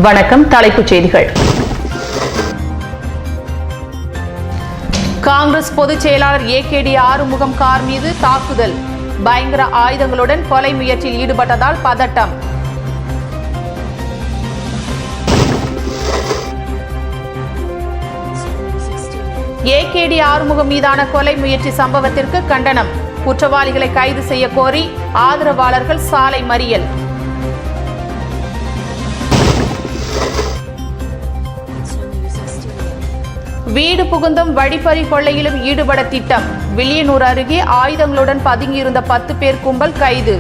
வணக்கம். தலைப்புச் செய்திகள். காங்கிரஸ் பொதுச் செயலாளர் ஏகேடி ஆறுமுகம் கார் மீது தாக்குதல். பயங்கர ஆயுதங்களுடன் கொலை முயற்சியில் ஈடுபட்டதால் பதட்டம். ஏகேடி ஆறுமுகம் மீதான கொலை முயற்சி சம்பவத்திற்கு கண்டனம். குற்றவாளிகளை கைது செய்ய கோரி ஆதரவாளர்கள் சாலை மறியல். வீடு புகுந்தும் வழிப்பறி கொள்ளையிலும் ஈடுபட திட்டம். வில்லியனூர் அருகே ஆயுதங்களுடன் பதுங்கியிருந்த 10 பேர் கும்பல் கைது.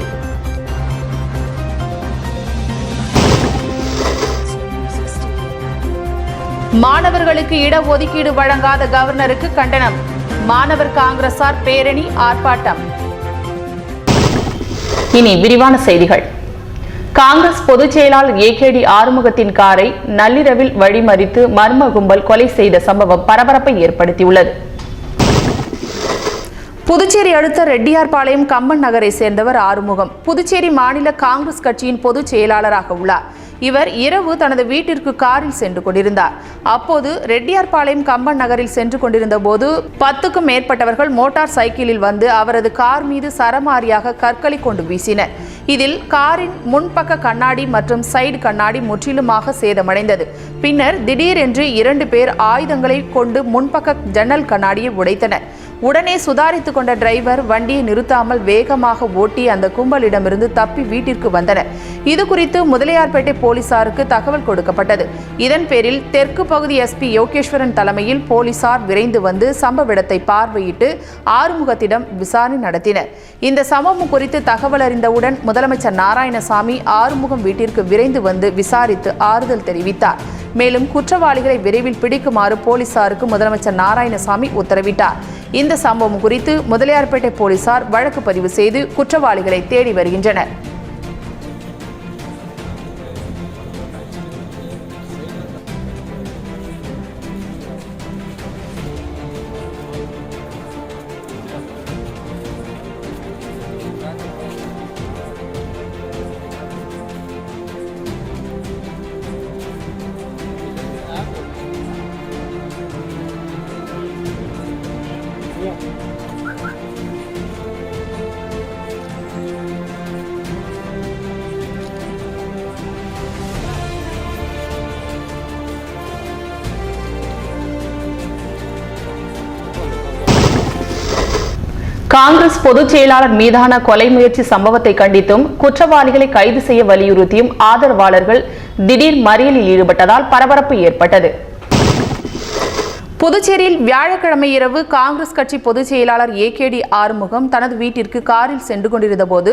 மாணவர்களுக்கு இடஒதுக்கீடு வழங்காத கவர்னருக்கு கண்டனம். மாணவர் காங்கிரசார் பேரணி ஆர்ப்பாட்டம். இனி விரிவான செய்திகள். காங்கிரஸ் பொதுச் செயலாளர் ஏகேடி ஆறுமுகத்தின் காரை நள்ளிரவில் வழிமறித்து மர்ம கும்பல் கொலை செய்த சம்பவம் பரபரப்பை ஏற்படுத்தியுள்ளது. புதுச்சேரி அடுத்த ரெட்டியார்பாளையம் கம்பன் நகரை சேர்ந்தவர் ஆறுமுகம். புதுச்சேரி மாநில காங்கிரஸ் கட்சியின் பொதுச் செயலாளராக உள்ளார். இவர் இரவு தனது வீட்டிற்கு காரில் சென்று கொண்டிருந்தார். அப்போது ரெட்டியார்பாளையம் கம்பன் நகரில் சென்று கொண்டிருந்த போது 10க்கும் மேற்பட்டவர்கள் மோட்டார் சைக்கிளில் வந்து அவரது கார் மீது சரமாரியாக கற்களை கொண்டு வீசினர். இதில் காரின் முன்பக்க கண்ணாடி மற்றும் சைடு கண்ணாடி முற்றிலுமாக சேதமடைந்தது. பின்னர் திடீரென்று 2 பேர் ஆயுதங்களை கொண்டு முன்பக்க ஜன்னல் கண்ணாடியை உடைத்தனர். உடனே சுதாரித்துக் கொண்ட டிரைவர் வண்டியை நிறுத்தாமல் வேகமாக ஓட்டி அந்த கும்பலிடமிருந்து தப்பி வீட்டிற்கு வந்தனர். இது குறித்து முதலியார்பேட்டை போலீசாருக்கு தகவல் கொடுக்கப்பட்டது. இதன் பேரில் தெற்கு பகுதி எஸ்பி யோகேஸ்வரன் தலைமையில் போலீசார் விரைந்து வந்து சம்பவ இடத்தை பார்வையிட்டு ஆறுமுகத்திடம் விசாரணை நடத்தினர். இந்த சம்பவம் குறித்து தகவல் அறிந்தவுடன் முதலமைச்சர் நாராயணசாமி ஆறுமுகம் வீட்டிற்கு விரைந்து வந்து விசாரித்து ஆறுதல் தெரிவித்தார். மேலும் குற்றவாளிகளை விரைவில் பிடிக்குமாறு போலீசாருக்கு முதலமைச்சர் நாராயணசாமி உத்தரவிட்டார். இந்த சம்பவம் குறித்து முதலியார்பேட்டை போலீசார் வழக்கு பதிவு செய்து குற்றவாளிகளை தேடி வருகின்றனர். காங்கிரஸ் பொதுச் செயலாளர் மீதான கொலை முயற்சி சம்பவத்தை கண்டித்தும் குற்றவாளிகளை கைது செய்ய வலியுறுத்தியும் ஆதரவாளர்கள் திடீர் மறியலில் ஈடுபட்டதால் பரபரப்பு ஏற்பட்டது. புதுச்சேரியில் வியாழக்கிழமை இரவு காங்கிரஸ் கட்சி பொதுச் செயலாளர் ஏகேடி ஆறுமுகம் தனது வீட்டிற்கு காரில் சென்று கொண்டிருந்த போது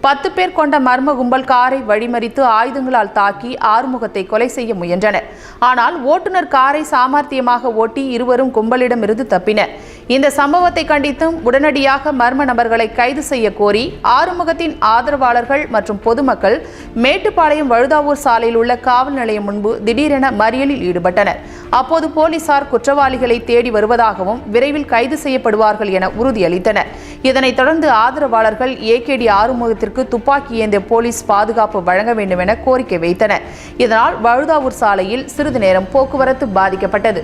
10 பேர் கொண்ட மர்ம கும்பல் காரை வழிமறித்து ஆயுதங்களால் தாக்கி ஆறுமுகத்தை கொலை செய்ய முயன்றனர். ஆனால் ஓட்டுநர் காரை சாமர்த்தியமாக ஓட்டி இருவரும் கும்பலிடமிருந்து தப்பினர். இந்த சம்பவத்தை கண்டித்தும் உடனடியாக மர்ம நபர்களை கைது செய்ய கோரி ஆறுமுகத்தின் ஆதரவாளர்கள் மற்றும் பொதுமக்கள் மேட்டுப்பாளையம் வழுதாவூர் சாலையில் உள்ள காவல் நிலையம் முன்பு திடீரென மறியலில் ஈடுபட்டனர். அப்போது போலீசார் குற்றவாளிகளை தேடி வருவதாகவும் விரைவில் கைது செய்யப்படுவார்கள் என உறுதியளித்தனர். இதனைத் தொடர்ந்து ஆதரவாளர்கள் ஏகேடி ஆறுமுகத்திற்கு துப்பாக்கி ஏந்திய போலீஸ் பாதுகாப்பு வழங்க வேண்டும் என கோரிக்கை வைத்தனர். இதனால் வழுதாவூர் சாலையில் சிறிது நேரம் போக்குவரத்து பாதிக்கப்பட்டது.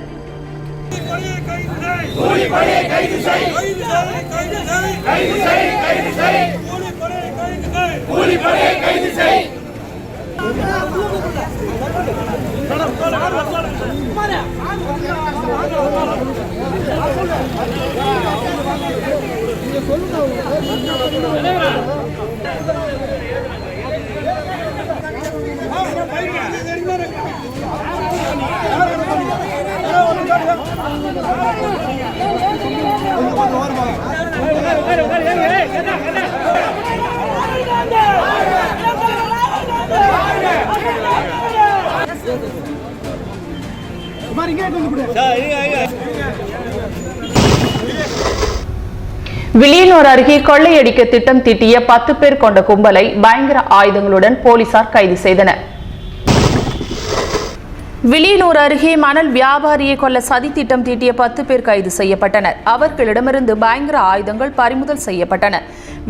வில்லியனூர் அருகே கொள்ளையடிக்க திட்டம் தீட்டிய 10 பேர் கொண்ட கும்பலை பயங்கர ஆயுதங்களுடன் போலீசார் கைது செய்தனர். வில்லியனூர் அருகே மணல் வியாபாரியை கொல்ல சதி திட்டம் தீட்டிய 10 பேர் கைது செய்யப்பட்டனர். அவர்களிடமிருந்து பயங்கர ஆயுதங்கள் பறிமுதல் செய்யப்பட்டன.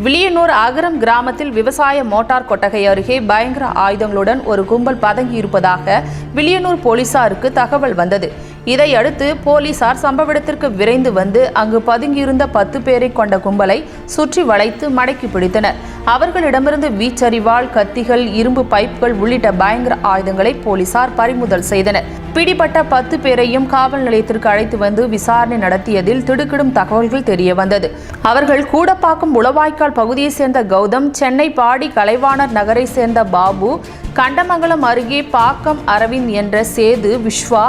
வில்லியனூர் அகரம் கிராமத்தில் விவசாய மோட்டார் கொட்டகை அருகே பயங்கர ஆயுதங்களுடன் ஒரு கும்பல் பதுங்கி இருப்பதாக வில்லியனூர் போலீசாருக்கு தகவல் வந்தது. இதையடுத்து போலீசார் சம்பவ இடத்திற்கு விரைந்து வந்து அங்கு பதுங்கியிருந்த 10 பேரை கொண்ட கும்பலை சுற்றி வளைத்து மடக்கி பிடித்தனர். அவர்களிடமிருந்து வீச்சரிவாள், கத்திகள், இரும்பு பைப்புகள் உள்ளிட்ட பயங்கர ஆயுதங்களை போலீசார் பறிமுதல் செய்தனர். பிடிபட்ட 10 பேரையும் காவல் நிலையத்திற்கு அழைத்து வந்து விசாரணை நடத்தியதில் திடுக்கிடும் தகவல்கள் தெரிய வந்தது. அவர்கள் கூடப்பாக்கம் உளவாய்க்கால் பகுதியை சேர்ந்த கௌதம், சென்னை பாடி கலைவாணர் நகரை சேர்ந்த பாபு, கண்டமங்கலம் அருகே பாக்கம் அரவிந்த் என்ற சேது, விஸ்வா,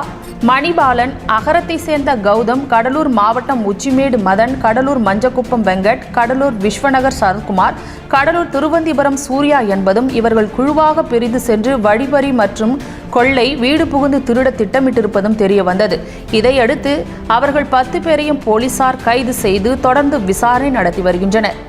மணிபாலன், அகரத்தை சேர்ந்த கௌதம், கடலூர் மாவட்டம் உச்சிமேடு மதன், கடலூர் மஞ்சக்குப்பம் வெங்கட், கடலூர் விஸ்வநகர் சரத்குமார், கடலூர் திருவந்திபுரம் சூர்யா என்பதும் இவர்கள் குழுவாக பிரிந்து சென்று வழிபறி மற்றும் கொள்ளை, வீடு புகுந்து திருட திட்டமிட்டிருப்பதும் தெரிய வந்தது. இதையடுத்து அவர்கள் 10 பேரையும் போலீசார் கைது செய்து தொடர்ந்து விசாரணை நடத்தி வருகின்றனர்.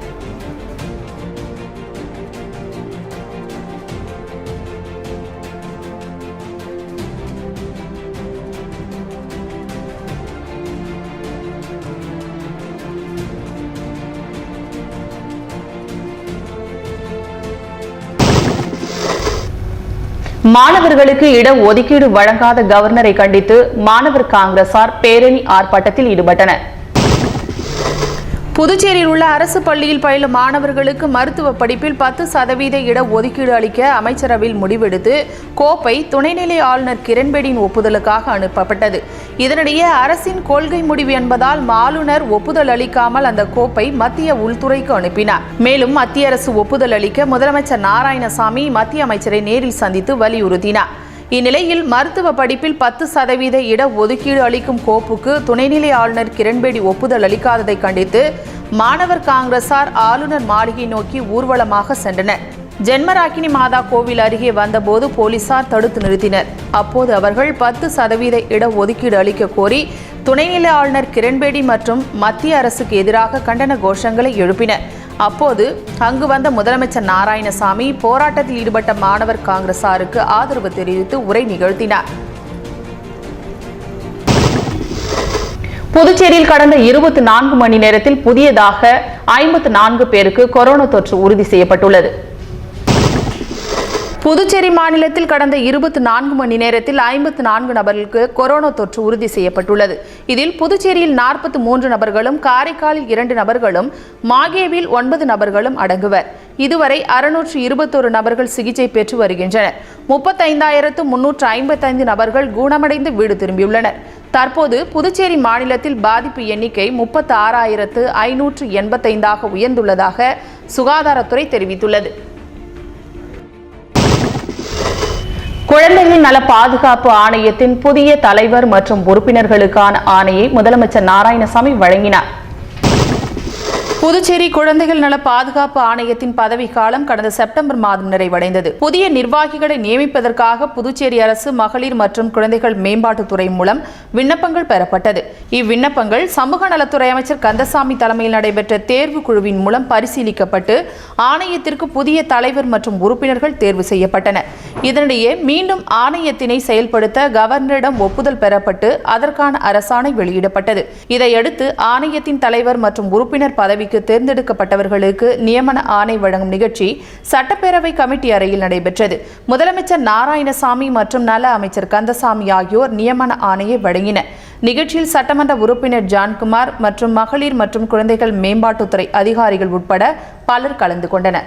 மாணவர்களுக்கு இட ஒதுக்கீடு வழங்காத கவர்னரை கண்டித்து மாணவர் காங்கிரசார் பேரணி ஆர்ப்பாட்டத்தில் ஈடுபட்டனர். புதுச்சேரியில் உள்ள அரசு பள்ளியில் பயிலும் மாணவர்களுக்கு மருத்துவ படிப்பில் 10% இட ஒதுக்கீடு அளிக்க அமைச்சரவையில் முடிவெடுத்து கோப்பை துணைநிலை ஆளுநர் கிரண்பேடியின் ஒப்புதலுக்காக அனுப்பப்பட்டது. இதனிடையே அரசின் கொள்கை முடிவு என்பதால் ஆளுநர் ஒப்புதல் அளிக்காமல் அந்த கோப்பை மத்திய உள்துறைக்கு அனுப்பினார். மேலும் மத்திய அரசு ஒப்புதல் அளிக்க முதலமைச்சர் நாராயணசாமி மத்திய அமைச்சரை நேரில் சந்தித்து வலியுறுத்தினார். இந்நிலையில் மருத்துவ படிப்பில் 10% இட ஒதுக்கீடு அளிக்கும் கோப்புக்கு துணைநிலை ஆளுநர் கிரண்பேடி ஒப்புதல் அளிக்காததை கண்டித்து மாணவர் காங்கிரசார் ஆளுநர் மாளிகை நோக்கி ஊர்வலமாக சென்றனர். ஜென்மராக்கினி மாதா கோவில் அருகே வந்தபோது போலீசார் தடுத்து நிறுத்தினர். அப்போது அவர்கள் 10% இட ஒதுக்கீடு அளிக்க கோரி துணைநிலை ஆளுநர் கிரண்பேடி மற்றும் மத்திய அரசுக்கு எதிராக கண்டன கோஷங்களை எழுப்பினர். அப்போது அங்கு வந்த முதலமைச்சர் நாராயணசாமி போராட்டத்தில் ஈடுபட்ட மாணவர் காங்கிரசாருக்கு ஆதரவு தெரிவித்து உரை நிகழ்த்தினார். புதுச்சேரியில் கடந்த 24 மணி நேரத்தில் புதியதாக 54 பேருக்கு கொரோனா தொற்று உறுதி செய்யப்பட்டுள்ளது. புதுச்சேரி மாநிலத்தில் கடந்த 24 மணி நேரத்தில் 54 நபர்களுக்கு கொரோனா தொற்று உறுதி செய்யப்பட்டுள்ளது. இதில் புதுச்சேரியில் 43 நபர்களும், காரைக்காலில் 2 நபர்களும், மாகேவில் 9 நபர்களும் அடங்குவர். இதுவரை 621 நபர்கள் சிகிச்சை பெற்று வருகின்றனர். 35,355 நபர்கள் குணமடைந்து வீடு திரும்பியுள்ளனர். தற்போது புதுச்சேரி மாநிலத்தில் பாதிப்பு எண்ணிக்கை 36,585 உயர்ந்துள்ளதாக சுகாதாரத்துறை தெரிவித்துள்ளது. குழந்தைகள் நல பாதுகாப்பு ஆணையத்தின் புதிய தலைவர் மற்றும் உறுப்பினர்களுக்கான ஆணையை முதலமைச்சர் நாராயணசாமி வழங்கினார். புதுச்சேரி குழந்தைகள் நல பாதுகாப்பு ஆணையத்தின் பதவிக்காலம் கடந்த செப்டம்பர் மாதம் நிறைவடைந்தது. புதிய நிர்வாகிகளை நியமிப்பதற்காக புதுச்சேரி அரசு மகளிர் மற்றும் குழந்தைகள் மேம்பாட்டுத்துறை மூலம் விண்ணப்பங்கள் பெறப்பட்டது. இவ்விண்ணப்பங்கள் சமூக நலத்துறை அமைச்சர் கந்தசாமி தலைமையில் நடைபெற்ற தேர்வு குழுவின் மூலம் பரிசீலிக்கப்பட்டு ஆணையத்திற்கு புதிய தலைவர் மற்றும் உறுப்பினர்கள் தேர்வு செய்யப்பட்டனர். இதனிடையே மீண்டும் ஆணையத்தினை செயல்படுத்த கவர்னரிடம் ஒப்புதல் பெறப்பட்டு அதற்கான அரசாணை வெளியிடப்பட்டது. இதையடுத்து ஆணையத்தின் தலைவர் மற்றும் உறுப்பினர் பதவிக்கு தேர்ந்தெடுக்கப்பட்டவர்களுக்கு நியமன ஆணை வழங்கும் நிகழ்ச்சி சட்டப்பேரவை கமிட்டி அறையில் நடைபெற்றது. முதலமைச்சர் நாராயணசாமி மற்றும் நல அமைச்சர் கந்தசாமி ஆகியோர் நியமன ஆணையை வழங்கினர். நிகழ்ச்சியில் சட்டமன்ற உறுப்பினர் ஜான்குமார் மற்றும் மகளிர் மற்றும் குழந்தைகள் மேம்பாட்டுத்துறை அதிகாரிகள் உட்பட பலர் கலந்து கொண்டனர்.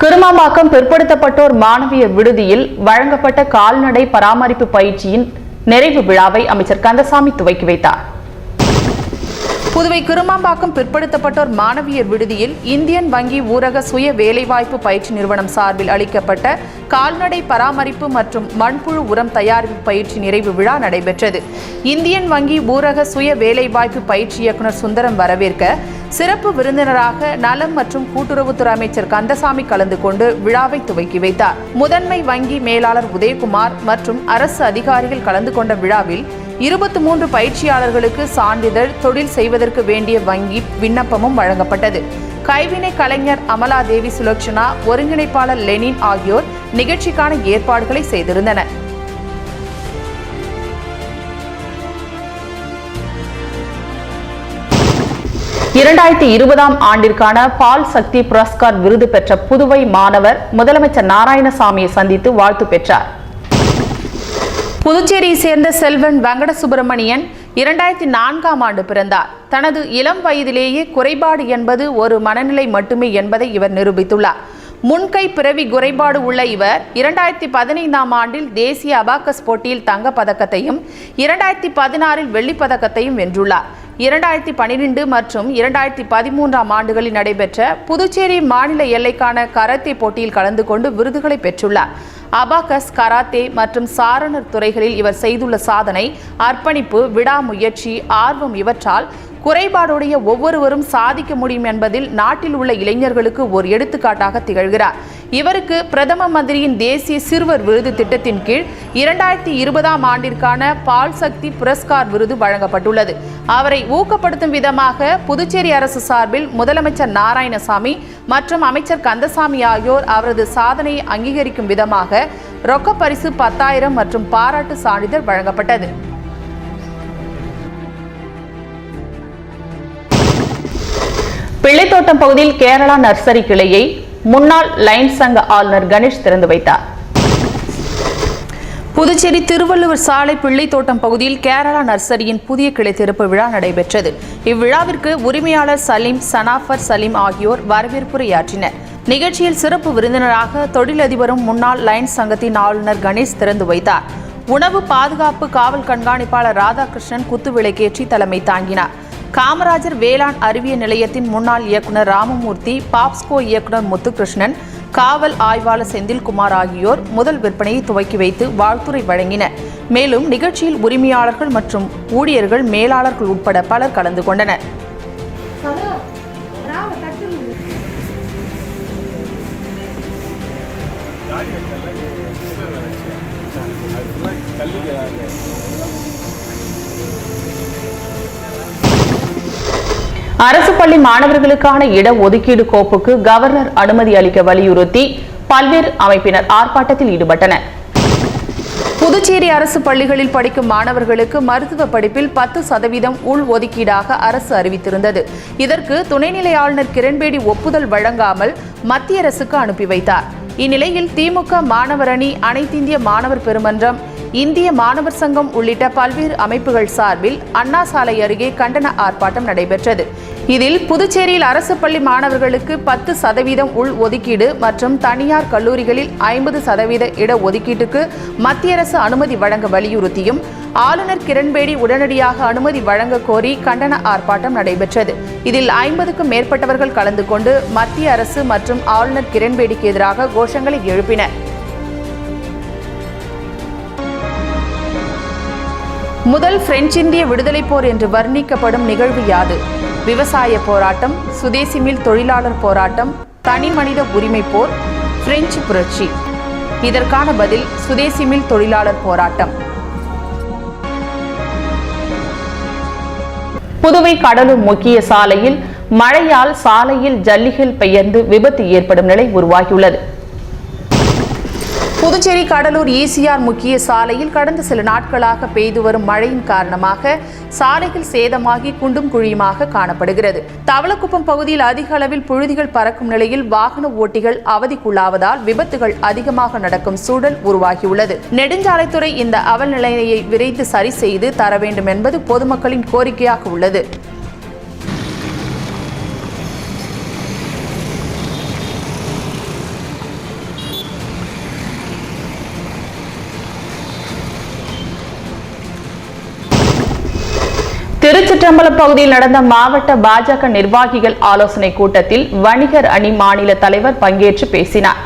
கிருமாம்பாக்கம் பிற்படுத்தப்பட்டோர் மாணவியர் விடுதியில் வழங்கப்பட்ட கால்நடை பராமரிப்பு பயிற்சியின் நிறைவு விழாவை அமைச்சர் கந்தசாமி துவக்கி வைத்தார். புதுவை கிருமாம்பாக்கம் பிற்படுத்தப்பட்டோர் மாணவியர் விடுதியில் இந்தியன் வங்கி ஊரக சுய வேலைவாய்ப்பு பயிற்சி நிறுவனம் சார்பில் அளிக்கப்பட்ட கால்நடை பராமரிப்பு மற்றும் மண்புழு உரம் தயாரிப்பு பயிற்சி நிறைவு விழா நடைபெற்றது. இந்தியன் வங்கி ஊரக சுய வேலைவாய்ப்பு பயிற்சி இயக்குநர் சுந்தரம் வரவேற்க சிறப்பு விருந்தினராக நலம் மற்றும் கூட்டுறவுத்துறை அமைச்சர் கந்தசாமி கலந்து கொண்டு விழாவை துவக்கி வைத்தார். முதன்மை வங்கி மேலாளர் உதயகுமார் மற்றும் அரசு அதிகாரிகள் கலந்து கொண்ட விழாவில் 23 பயிற்சியாளர்களுக்கு சான்றிதழ், தொழில் செய்வதற்கு வேண்டிய வங்கி விண்ணப்பமும் வழங்கப்பட்டது. கைவினை கலைஞர் அமலா தேவி சுலக்ஷனா, ஒருங்கிணைப்பாளர் லெனின் ஆகியோர் நிகழ்ச்சிக்கான ஏற்பாடுகளை செய்திருந்தனர். இரண்டாயிரத்தி 20ஆம் ஆண்டிற்கான பால் சக்தி புரஸ்கார் விருது பெற்ற புதுவை மாணவர் முதலமைச்சர் நாராயணசாமியை சந்தித்து வாழ்த்து பெற்றார். புதுச்சேரியை சேர்ந்த செல்வன் வெங்கட சுப்பிரமணியன் 2004ஆம் ஆண்டு பிறந்தார். தனது இளம் வயதிலேயே குறைபாடு என்பது ஒரு மனநிலை மட்டுமே என்பதை இவர் நிரூபித்துள்ளார். முன்கை பிறவி குறைபாடு உள்ள இவர் 2015ஆம் ஆண்டில் தேசிய அபாக்கஸ் போட்டியில் தங்கப் பதக்கத்தையும் 2016இல் வெள்ளிப் பதக்கத்தையும் வென்றுள்ளார். 2012 மற்றும் 2013ஆம் ஆண்டுகளில் நடைபெற்ற புதுச்சேரி மாநில எல்லைக்கான கராத்தே போட்டியில் கலந்து கொண்டு விருதுகளை பெற்றுள்ளார். அபாக்கஸ், கராத்தே மற்றும் சாரணர் துறைகளில் இவர் செய்துள்ள சாதனை, அர்ப்பணிப்பு, விடாமுயற்சி, ஆர்வம் இவற்றால் குறைபாடுடைய ஒவ்வொருவரும் சாதிக்க முடியும் என்பதில் நாட்டில் உள்ள இளைஞர்களுக்கு ஒரு எடுத்துக்காட்டாக திகழ்கிறார். இவருக்கு பிரதம மந்திரியின் தேசிய சிறுவர் விருது திட்டத்தின் கீழ் 2020ஆம் ஆண்டிற்கான பால் சக்தி புரஸ்கார் விருது வழங்கப்பட்டுள்ளது. அவரை ஊக்கப்படுத்தும் விதமாக புதுச்சேரி அரசு சார்பில் முதலமைச்சர் நாராயணசாமி மற்றும் அமைச்சர் கந்தசாமி ஆகியோர் அவரது சாதனையை அங்கீகரிக்கும் விதமாக ரொக்க பரிசு 10,000 மற்றும் பாராட்டு சான்றிதழ் வழங்கப்பட்டது. பிள்ளைத்தோட்டம் பகுதியில் கேரளா நர்சரி கிளையை முன்னாள் லைன்ஸ் சங்க ஆளுநர் கணேஷ் திறந்து வைத்தார். புதுச்சேரி திருவள்ளுவர் சாலை பிள்ளைத்தோட்டம் பகுதியில் கேரளா நர்சரியின் புதிய கிளை திறப்பு விழா நடைபெற்றது. இவ்விழாவிற்கு உரிமையாளர் சலீம், சனாஃபர் சலீம் ஆகியோர் வரவேற்புரையாற்றினர். நிகழ்ச்சியில் சிறப்பு விருந்தினராக தொழிலதிபரும் முன்னாள் லைன்ஸ் சங்கத்தின் ஆளுநர் கணேஷ் திறந்து வைத்தார். உணவு பாதுகாப்பு காவல் கண்காணிப்பாளர் ராதாகிருஷ்ணன் குத்துவிளக்கேற்றி தலைமை தாங்கினார். காமராஜர் வேளாண் அறிவியல் நிலையத்தின் முன்னாள் இயக்குநர் ராமமூர்த்தி, பாப்ஸ்கோ இயக்குநர் முத்துகிருஷ்ணன், காவல் ஆய்வாளர் செந்தில்குமார் ஆகியோர் முதல் விற்பனையை துவக்கி வைத்து வாழ்த்துரை வழங்கினர். மேலும் நிகழ்ச்சியில் உரிமையாளர்கள் மற்றும் ஊழியர்கள், மேலாளர்கள் உட்பட பலர் கலந்து கொண்டனர். அரசு பள்ளி மாணவர்களுக்கான இட ஒதுக்கீடு கோப்புக்கு கவர்னர் அனுமதி அளிக்க வலியுறுத்தி பல்வேறு அமைப்பினர் ஆர்ப்பாட்டத்தில் ஈடுபட்டனர். புதுச்சேரி அரசு பள்ளிகளில் படிக்கும் மாணவர்களுக்கு மருத்துவ படிப்பில் 10% உள் ஒதுக்கீடாக அரசு அறிவித்திருந்தது. இதற்கு துணைநிலை ஆளுநர் கிரண்பேடி ஒப்புதல் வழங்காமல் மத்திய அரசுக்கு அனுப்பி வைத்தார். இந்நிலையில் திமுக மாணவர் அணி, அனைத்திந்திய மாணவர் பெருமன்றம், இந்திய மாணவர் சங்கம் உள்ளிட்ட பல்வேறு அமைப்புகள் சார்பில் அண்ணா சாலை அருகே கண்டன ஆர்ப்பாட்டம் நடைபெற்றது. இதில் புதுச்சேரியில் அரசு பள்ளி மாணவர்களுக்கு 10% உள் ஒதுக்கீடு மற்றும் தனியார் கல்லூரிகளில் 50% இட ஒதுக்கீட்டுக்கு மத்திய அரசு அனுமதி வழங்க வலியுறுத்தியும் ஆளுநர் கிரண்பேடி உடனடியாக அனுமதி வழங்க கோரி கண்டன ஆர்ப்பாட்டம் நடைபெற்றது. இதில் 50க்கும் மேற்பட்டவர்கள் கலந்து கொண்டு மத்திய அரசு மற்றும் ஆளுநர் கிரண்பேடிக்கு எதிராக கோஷங்களை எழுப்பினர். முதல் பிரெஞ்சு இந்திய விடுதலை போர் என்று வர்ணிக்கப்படும் நிகழ்வு யாது? விவசாய போராட்டம், சுதேசி மில் தொழிலாளர் போராட்டம், தனி மனித உரிமை போர், பிரெஞ்சு புரட்சி. இதற்கான பதில் சுதேசி மில் தொழிலாளர் போராட்டம். புதுவை கடலூர் முக்கிய சாலையில் மழையால் சாலையில் ஜல்லிகள் பெயர்ந்து விபத்து ஏற்படும் நிலை உருவாகியுள்ளது. புதுச்சேரி கடலூர் ஈசிஆர் முக்கிய சாலையில் கடந்த சில நாட்களாக பெய்து வரும் மழையின் காரணமாக சாலைகள் சேதமாகி குண்டும் குழியுமாக காணப்படுகிறது. தவளக்குப்பம் பகுதியில் அதிக அளவில் புழுதிகள் பறக்கும் நிலையில் வாகன ஓட்டிகள் அவதிக்குள்ளாவதால் விபத்துகள் அதிகமாக நடக்கும் சூழல் உருவாகியுள்ளது. நெடுஞ்சாலைத்துறை இந்த அவல் நிலையை விரைந்து சரி செய்து தர வேண்டும் என்பது பொதுமக்களின் கோரிக்கையாக உள்ளது. திருச்சிற்றம்பலம் பகுதியில் நடந்த மாவட்ட பாஜக நிர்வாகிகள் ஆலோசனை கூட்டத்தில் வணிகர் அணி மாநில தலைவர் பங்கேற்று பேசினார்.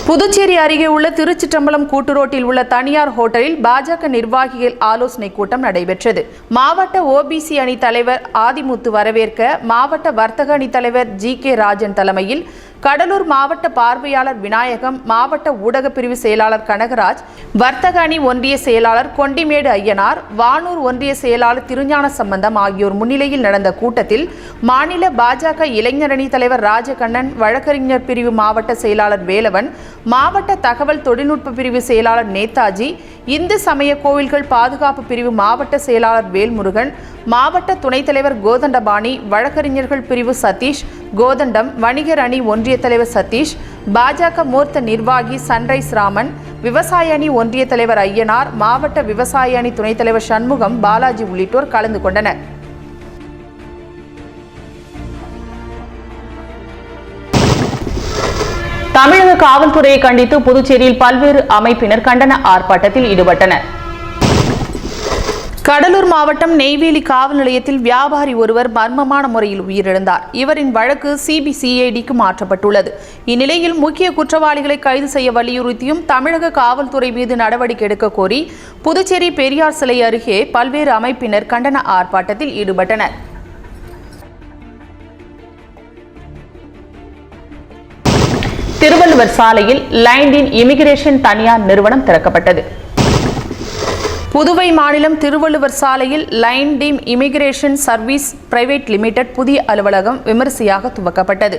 புதுச்சேரி அருகே உள்ள திருச்சிற்றம்பலம் கூட்டுரோட்டில் உள்ள தனியார் ஹோட்டலில் பாஜக நிர்வாகிகள் ஆலோசனை கூட்டம் நடைபெற்றது. மாவட்ட ஓபிசி அணி தலைவர் ஆதிமுத்து வரவேற்க மாவட்ட வர்த்தக அணி தலைவர் ஜி.கே. ராஜன் தலைமையில் கடலூர் மாவட்ட பார்வையாளர் விநாயகம், மாவட்ட ஊடக பிரிவு செயலாளர் கனகராஜ், வர்த்தக அணி ஒன்றிய செயலாளர் கொண்டிமேடு ஐயனார், வானூர் ஒன்றிய செயலாளர் திருஞான சம்பந்தம் ஆகியோர் முன்னிலையில் நடந்த கூட்டத்தில் மாநில பாஜக இளைஞரணி தலைவர் ராஜகண்ணன், வழக்கறிஞர் பிரிவு மாவட்ட செயலாளர் வேலவன், மாவட்ட தகவல் தொழில்நுட்ப பிரிவு செயலாளர் நேதாஜி, இந்து சமய கோவில்கள் பாதுகாப்பு பிரிவு மாவட்ட செயலாளர் வேல்முருகன், மாவட்ட துணைத் தலைவர் கோதண்டபாணி, வழக்கறிஞர்கள் பிரிவு சதீஷ், கோதண்டம், வணிகர் அணி ஒன்றிய தலைவர் சதீஷ், பாஜக மூர்த்த நிர்வாகி சன்ரைஸ் ராமன், விவசாய அணி ஒன்றிய தலைவர் ஐயனார், மாவட்ட விவசாய அணி துணைத் தலைவர் சண்முகம், பாலாஜி உள்ளிட்டோர் கலந்து கொண்டனர். தமிழக காவல்துறையை கண்டித்து புதுச்சேரியில் பல்வேறு அமைப்பினர் கண்டன ஆர்ப்பாட்டத்தில் ஈடுபட்டனர். கடலூர் மாவட்டம் நெய்வேலி காவல் நிலையத்தில் வியாபாரி ஒருவர் மர்மமான முறையில் உயிரிழந்தார். இவரின் வழக்கு சிபிசிஐடிக்கு மாற்றப்பட்டுள்ளது. இந்நிலையில் முக்கிய குற்றவாளிகளை கைது செய்ய வலியுறுத்தியும் தமிழக காவல்துறை மீது நடவடிக்கை எடுக்க கோரி புதுச்சேரி பெரியார் சிலை அருகே பல்வேறு அமைப்பினர் கண்டன ஆர்ப்பாட்டத்தில் ஈடுபட்டனர். திருவள்ளுவர் சாலையில் லைண்டின் இமிகிரேஷன் தனியார் நிறுவனம் திறக்கப்பட்டது. புதுவை மாநிலம் திருவள்ளுவர் சாலையில் line team immigration service private limited புதிய அலுவலகம் விமரிசையாக துவக்கப்பட்டது.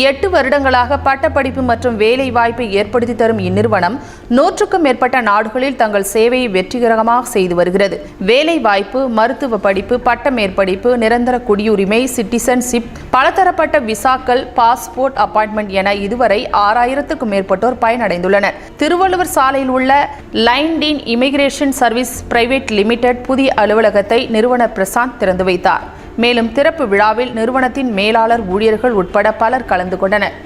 8 வருடங்களாக பட்டப்படிப்பு மற்றும் வேலை வாய்ப்பை ஏற்படுத்தி தரும் இந்நிறுவனம் 100க்கும் மேற்பட்ட நாடுகளில் தங்கள் சேவையை வெற்றிகரமாக செய்து வருகிறது. வேலை வாய்ப்பு, மருத்துவ படிப்பு, பட்ட மேற்படிப்பு, நிரந்தர குடியுரிமை, சிட்டிசன்ஷிப், பலதரப்பட்ட விசாக்கள், பாஸ்போர்ட் அப்பாயின்மெண்ட் என இதுவரை 6000க்கும் மேற்பட்டோர் பயனடைந்துள்ளனர். திருவள்ளுவர் சாலையில் உள்ள line team immigration service private limited புதிய அலுவலகத்தை நிறுவனர் பிரசாந்த் திறந்து வைத்தார். மேலும் திறப்பு விழாவில் நிறுவனத்தின் மேலாளர், ஊழியர்கள் உட்பட பலர் கலந்து கொண்டனர்.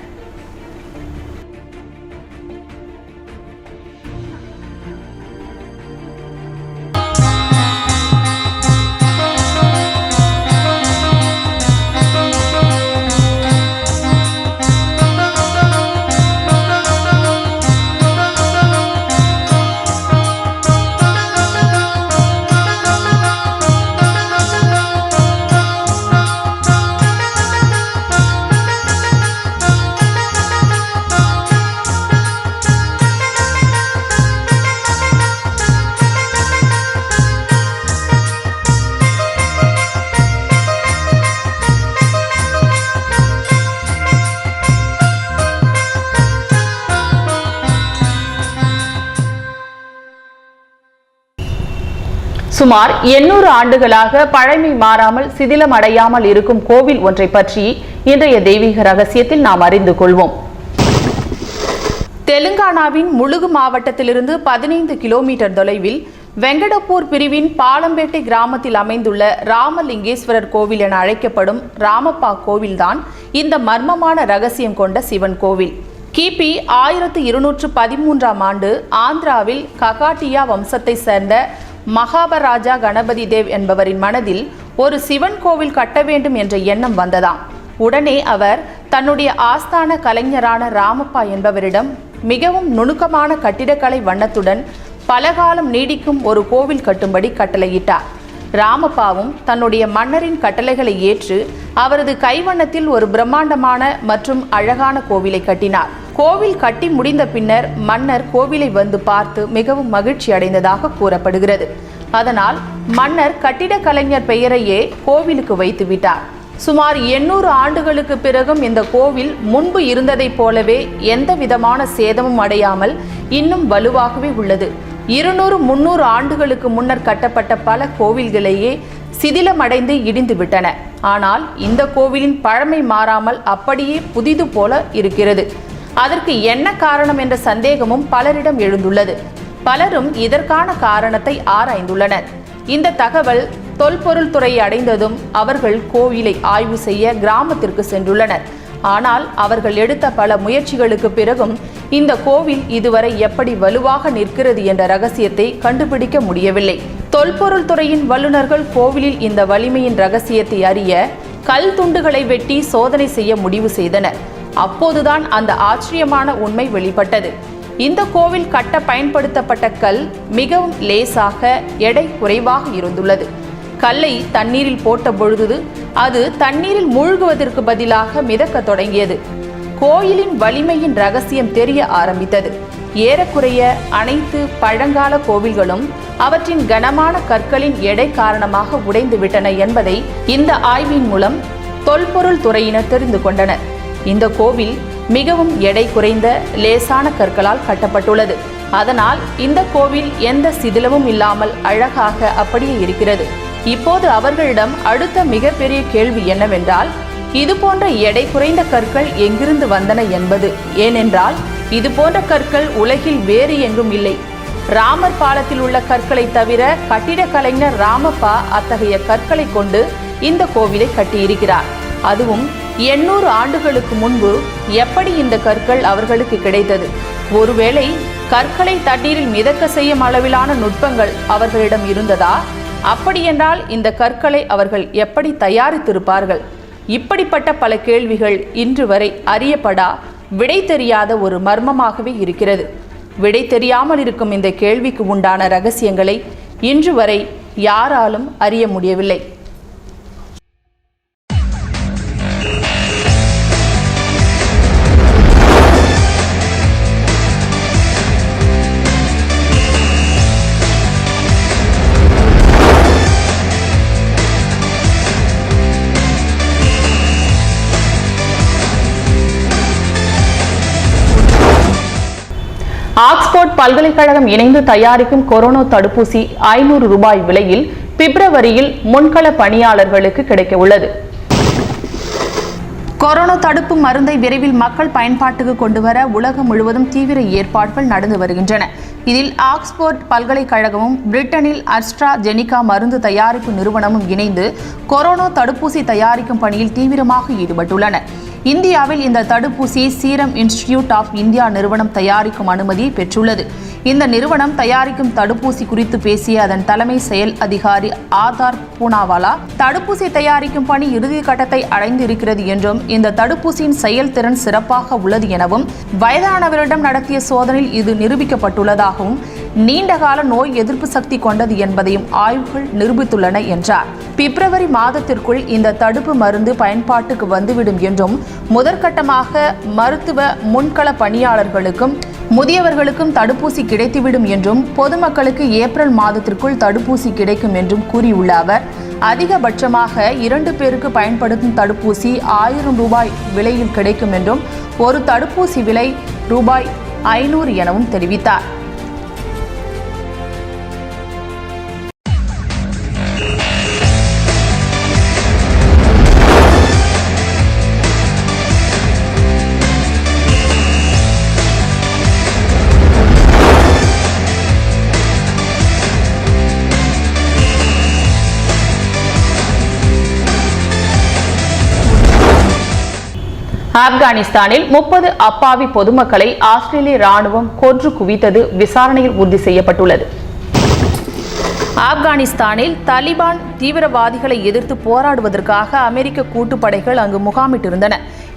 சுமார் 800 ஆண்டுகளாக பழமை மாறாமல் சிதிலம் அடையாமல் இருக்கும் கோவில் ஒன்றை பற்றி இன்றைய தெய்வீக ரகசியத்தில் நாம் அறிந்து கொள்வோம். தெலுங்கானாவின் முழுகு மாவட்டத்திலிருந்து 15 கிலோமீட்டர் தொலைவில் வெங்கடப்பூர் பிரிவின் பாலம்பேட்டை கிராமத்தில் அமைந்துள்ள ராமலிங்கேஸ்வரர் கோவில் என அழைக்கப்படும் ராமப்பா கோவில்தான் இந்த மர்மமான ரகசியம் கொண்ட சிவன் கோவில். கிபி 1213ஆம் ஆண்டு ஆந்திராவில் ககாட்டியா வம்சத்தை சேர்ந்த மகாபராஜா கணபதி தேவ் என்பவரின் மனதில் ஒரு சிவன் கோவில் கட்ட வேண்டும் என்ற எண்ணம் வந்ததாம். உடனே அவர் தன்னுடைய ஆஸ்தான கலைஞரான ராமப்பா என்பவரிடம் மிகவும் நுணுக்கமான கட்டிடக்கலை வண்ணத்துடன் பலகாலம் நீடிக்கும் ஒரு கோவில் கட்டும்படி கட்டளையிட்டார். ராமப்பாவும் தன்னுடைய மன்னரின் கட்டளைகளை ஏற்று அவரது கைவண்ணத்தில் ஒரு பிரம்மாண்டமான மற்றும் அழகான கோவிலை கட்டினார். கோவில் கட்டி முடிந்த பின்னர் மன்னர் கோவிலை வந்து பார்த்து மிகவும் மகிழ்ச்சி அடைந்ததாக கூறப்படுகிறது. அதனால் மன்னர் கட்டிடக் கலைஞர் பெயரையே கோவிலுக்கு வைத்து விட்டார். சுமார் 800 ஆண்டுகளுக்கு பிறகும் இந்த கோவில் முன்பு இருந்ததைப் போலவே எந்த விதமான சேதமும் அடையாமல் இன்னும் வலுவாகவே உள்ளது. 200-300 ஆண்டுகளுக்கு முன்னர் கட்டப்பட்ட பல கோவில்களையே சிதிலமடைந்து இடிந்து விட்டன. ஆனால் இந்த கோவிலின் பழமை மாறாமல் அப்படியே புதிது போல இருக்கிறது. அதற்கு என்ன காரணம் என்ற சந்தேகமும் பலரிடம் எழுந்துள்ளது. பலரும் இதற்கான காரணத்தை ஆராய்ந்துள்ளனர். இந்த தகவல் தொல்பொருள் துறையை அடைந்ததும் அவர்கள் கோவிலை ஆய்வு செய்ய கிராமத்திற்கு சென்றுள்ளனர். ஆனால் அவர்கள் எடுத்த பல முயற்சிகளுக்கு பிறகும் இந்த கோவில் இதுவரை எப்படி வலுவாக நிற்கிறது என்ற ரகசியத்தை கண்டுபிடிக்க முடியவில்லை. தொல்பொருள் துறையின் வல்லுநர்கள் கோவிலில் இந்த வலிமையின் ரகசியத்தை அறிய கல் துண்டுகளை வெட்டி சோதனை செய்ய முடிவு செய்தனர். அப்போதுதான் அந்த ஆச்சரியமான உண்மை வெளிப்பட்டது. இந்த கோவில் கட்ட பயன்படுத்தப்பட்ட கல் மிகவும் லேசாக எடை குறைவாக இருந்துள்ளது. கல்லை தண்ணீரில் போட்ட பொழுது அது தண்ணீரில் மூழ்குவதற்கு பதிலாக மிதக்க தொடங்கியது. கோயிலின் வலிமையின் ரகசியம் தெரிய ஆரம்பித்தது. ஏறக்குறைய அனைத்து பழங்கால கோவில்களும் அவற்றின் கனமான கற்களின் எடை காரணமாக உடைந்துவிட்டன என்பதை இந்த ஆய்வின் மூலம் தொல்பொருள் துறையினர் தெரிந்து கொண்டனர். இந்த கோவில் மிகவும் எடை குறைந்த லேசான கற்களால் கட்டப்பட்டுள்ளது. அதனால் இந்த கோவில் எந்த சிதிலமும் இல்லாமல் அழகாக அப்படியே இருக்கிறது. இப்போது அவர்களிடம் அடுத்த மிகப்பெரிய கேள்வி என்னவென்றால், இது போன்ற எடை குறைந்த கற்கள் எங்கிருந்து வந்தன என்பது. ஏனென்றால் இது போன்ற கற்கள் உலகில் வேறு எங்கும் இல்லை. ராமர் பாலத்தில் உள்ள கற்களை தவிர கட்டிடக் கலைஞர் ராமப்பா அத்தகைய கற்களை கொண்டு இந்த கோவிலை கட்டியிருக்கிறார். அதுவும் 800 ஆண்டுகளுக்கு முன்பு. எப்படி இந்த கற்கள் அவர்களுக்கு கிடைத்தது? ஒருவேளை கற்களை தண்ணீரில் மிதக்க செய்யும் அளவிலான நுட்பங்கள் அவர்களிடம் இருந்ததா? அப்படியென்றால் இந்த கற்களை அவர்கள் எப்படி தயாரித்திருப்பார்கள்? இப்படிப்பட்ட பல கேள்விகள் இன்று வரை அறியப்படா, விடை தெரியாத ஒரு மர்மமாகவே இருக்கிறது. விடை தெரியாமல் இருக்கும் இந்த கேள்விக்கு உண்டான ரகசியங்களை இன்று வரை யாராலும் அறிய முடியவில்லை. ஆக்ஸ்போர்ட் பல்கலைக்கழகம் இணைந்து தயாரிக்கும் கொரோனா தடுப்பூசி 500 ரூபாய் விலையில் பிப்ரவரியில் முன்கள பணியாளர்களுக்கு கிடைக்க உள்ளது. கொரோனா தடுப்பு மருந்தை விரைவில் மக்கள் பயன்பாட்டுக்கு கொண்டுவர உலகம் முழுவதும் தீவிர ஏற்பாடுகள் நடந்து வருகின்றன. இதில் ஆக்ஸ்போர்ட் பல்கலைக்கழகமும் பிரிட்டனில் அஸ்ட்ராஜெனிகா மருந்து தயாரிப்பு நிறுவனமும் இணைந்து கொரோனா தடுப்பூசி தயாரிக்கும் பணியில் தீவிரமாக ஈடுபட்டுள்ளன. இந்தியாவில் இந்த தடுப்பூசியை சீரம் இன்ஸ்டிடியூட் ஆஃப் இந்தியா நிறுவனம் தயாரிக்கும் அனுமதியை பெற்றுள்ளது. இந்த நிறுவனம் தயாரிக்கும் தடுப்பூசி குறித்து பேசிய அதன் தலைமை செயல் அதிகாரி ஆதார் பூனாவாலா, தடுப்பூசி தயாரிக்கும் பணி இறுதி கட்டத்தை அடைந்து இருக்கிறது என்றும், இந்த தடுப்பூசியின் செயல்திறன் சிறப்பாக உள்ளது எனவும், வயதானவரிடம் நடத்திய சோதனையில் இது நிரூபிக்கப்பட்டுள்ளதாகவும், நீண்டகால நோய் எதிர்ப்பு சக்தி கொண்டது என்பதையும் ஆய்வுகள் நிரூபித்துள்ளன என்றார். பிப்ரவரி மாதத்திற்குள் இந்த தடுப்பு மருந்து பயன்பாட்டுக்கு வந்துவிடும் என்றும், முதற்கட்டமாக மருத்துவ முன்கள பணியாளர்களுக்கும் முதியவர்களுக்கும் தடுப்பூசி கிடைத்துவிடும் என்றும், பொதுமக்களுக்கு ஏப்ரல் மாதத்திற்குள் தடுப்பூசி கிடைக்கும் என்றும் கூறியுள்ள அவர், அதிகபட்சமாக 2 பேருக்கு பயன்படுத்தும் தடுப்பூசி 1000 ரூபாய் விலையில் கிடைக்கும் என்றும், ஒரு தடுப்பூசி விலை ரூபாய் 500 எனவும் தெரிவித்தார். ஆப்கானிஸ்தானில் 30 அப்பாவி பொதுமக்களை ஆஸ்திரேலிய ராணுவம் கொன்று குவித்தது விசாரணையில் உறுதி செய்யப்பட்டுள்ளது. ஆப்கானிஸ்தானில் தாலிபான் தீவிரவாதிகளை எதிர்த்து போராடுவதற்காக அமெரிக்க கூட்டுப்படைகள் அங்கு முகாமிட்டிருந்தன.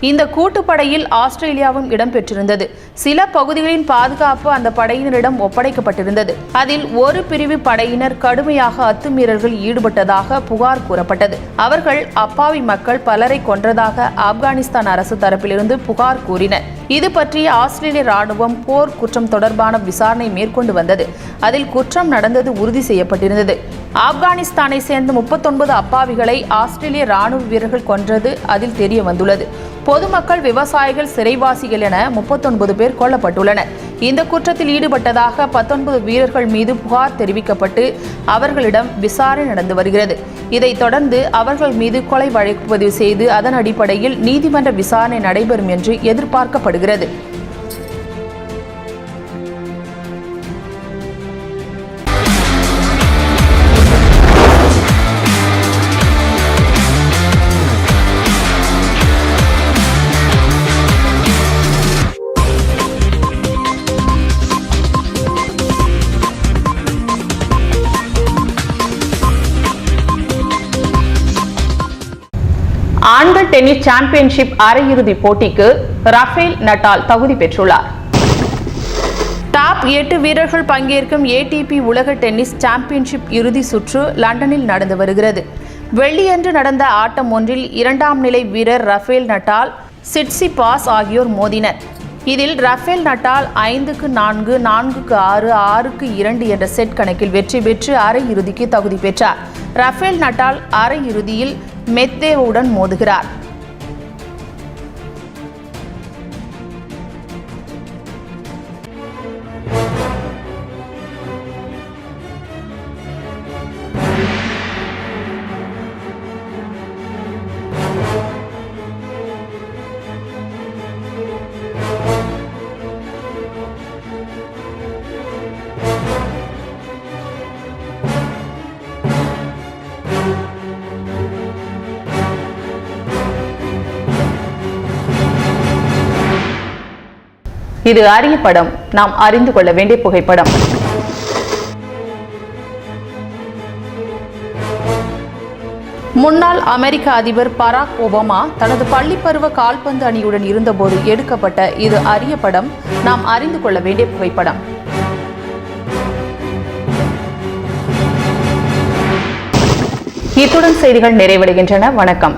இந்த கூட்டுப்படையில் ஆஸ்திரேலியாவும் இடம்பெற்றிருந்தது. சில பகுதிகளின் பாதுகாப்பு அந்த படையினரிடம் ஒப்படைக்கப்பட்டிருந்தது. அதில் ஒரு பிரிவு படையினர் கடுமையாக அத்துமீறல்களில் ஈடுபட்டதாக புகார் கூறப்பட்டது. அவர்கள் அப்பாவி மக்கள் பலரை கொன்றதாக ஆப்கானிஸ்தான் அரசு தரப்பிலிருந்து புகார் கூறினர். இது பற்றி ஆஸ்திரேலிய ராணுவம் போர் குற்றம் தொடர்பான விசாரணை மேற்கொண்டு வந்தது. அதில் குற்றம் நடந்தது உறுதி செய்யப்பட்டிருந்தது. ஆப்கானிஸ்தானை சேர்ந்த 39 அப்பாவிகளை ஆஸ்திரேலிய ராணுவ வீரர்கள் கொன்றது அதில் தெரிய வந்துள்ளது. பொதுமக்கள், விவசாயிகள், சிறைவாசிகள் என 39 பேர் கொல்லப்பட்டுள்ளனர். இந்த குற்றத்தில் ஈடுபட்டதாக 19 வீரர்கள் மீது புகார் தெரிவிக்கப்பட்டு அவர்களிடம் விசாரணை நடந்து வருகிறது. இதைத் தொடர்ந்து அவர்கள் மீது கொலை வழக்கு பதிவு செய்து அதன் அடிப்படையில் நீதிமன்ற விசாரணை நடைபெறும் என்று எதிர்பார்க்கப்படுகிறது. ஆண்கள் டென்னிஸ் சாம்பியன்ஷிப் அரையிறுதிப் போட்டிக்கு ரஃபேல் நடால் தகுதி பெற்றுள்ளார். டாப் 8 வீரர்கள் பங்கேற்கும் ஏடிபி உலக டென்னிஸ் சாம்பியன்ஷிப் இறுதி சுற்று லண்டனில் நடந்து வருகிறது. வெள்ளியன்று நடந்த ஆட்டம் ஒன்றில் 2ஆம் நிலை வீரர் ரஃபேல் நடால் சிட்சிபாஸ் ஆகியோர் மோதினர். இதில் ரஃபேல் நடால் 5-4, 4-6, 6-2 என்ற செட் கணக்கில் வெற்றி பெற்று அரையிறுதிக்கு தகுதி பெற்றார். ரஃபேல் நடால் அரையிறுதியில் மெத்வேடேவுடன் மோதுகிறார். இது அரிய படம், நாம் அறிந்து கொள்ள வேண்டிய புகைப்படம். முன்னாள் அமெரிக்க அதிபர் பராக் ஒபாமா தனது பள்ளிப்பருவ கால்பந்து அணியுடன் இருந்தபோது எடுக்கப்பட்ட இது அரிய படம், நாம் அறிந்து கொள்ள வேண்டிய புகைப்படம். இத்துடன் செய்திகள் நிறைவடைகின்றன. வணக்கம்.